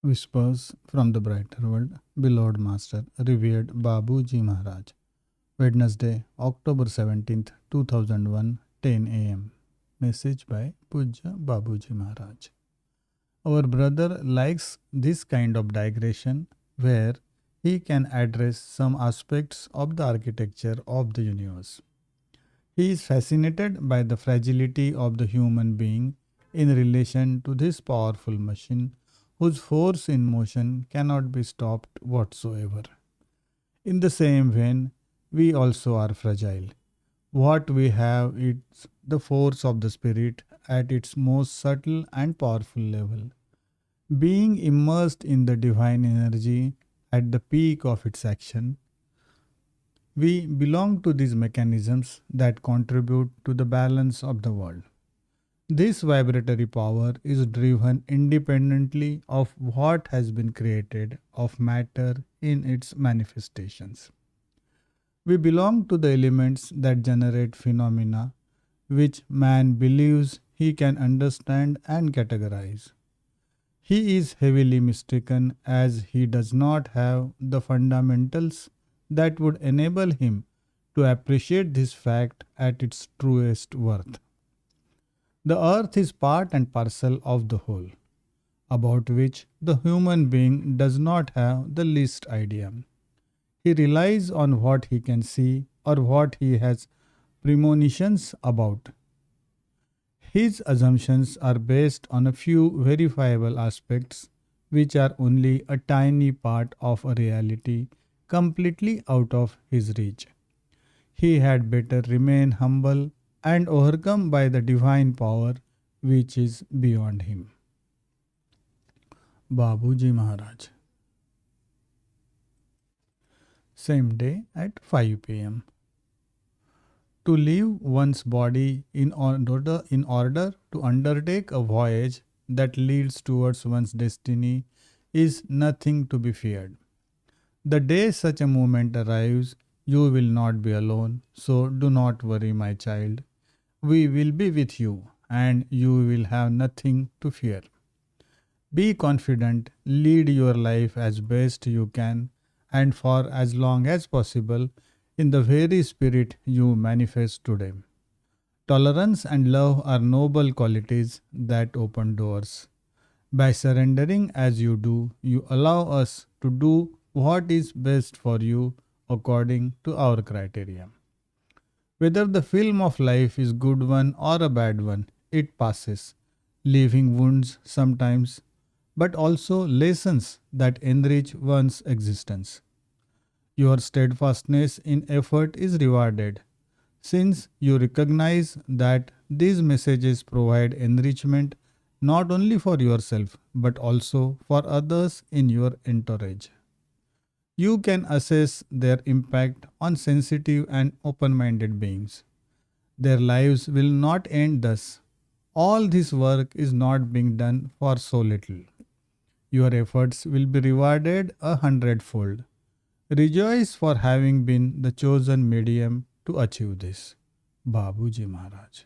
Whispers from the Brighter World, Beloved Master, Revered Babuji Maharaj. Wednesday, October 17th, 2001, 10 a.m. Message by Pujya Babuji Maharaj. Our brother likes this kind of digression where he can address some aspects of the architecture of the universe. He is fascinated by the fragility of the human being in relation to this powerful machine whose force in motion cannot be stopped whatsoever. In the same vein, we also are fragile. What we have is the force of the spirit at its most subtle and powerful level. Being immersed in the divine energy at the peak of its action, we belong to these mechanisms that contribute to the balance of the world. This vibratory power is driven independently of what has been created of matter in its manifestations. We belong to the elements that generate phenomena which man believes he can understand and categorize. He is heavily mistaken as he does not have the fundamentals that would enable him to appreciate this fact at its truest worth. The earth is part and parcel of the whole, about which the human being does not have the least idea. He relies on what he can see or what he has premonitions about. His assumptions are based on a few verifiable aspects, which are only a tiny part of a reality completely out of his reach. He had better remain humble and overcome by the divine power which is beyond him. Babuji Maharaj. Same day at 5 pm. To leave one's body in order to undertake a voyage that leads towards one's destiny is nothing to be feared. The day such a moment arrives, you will not be alone, so do not worry, my child. We will be with you, and you will have nothing to fear. Be confident, lead your life as best you can, and for as long as possible, in the very spirit you manifest today. Tolerance and love are noble qualities that open doors. By surrendering as you do, you allow us to do what is best for you according to our criteria. Whether the film of life is good one or a bad one, it passes, leaving wounds sometimes, but also lessons that enrich one's existence. Your steadfastness in effort is rewarded, since you recognize that these messages provide enrichment not only for yourself but also for others in your entourage. You can assess their impact on sensitive and open minded beings. Their lives will not end thus. All this work is not being done for so little. Your efforts will be rewarded 100-fold. Rejoice for having been the chosen medium to achieve this. Babuji Maharaj.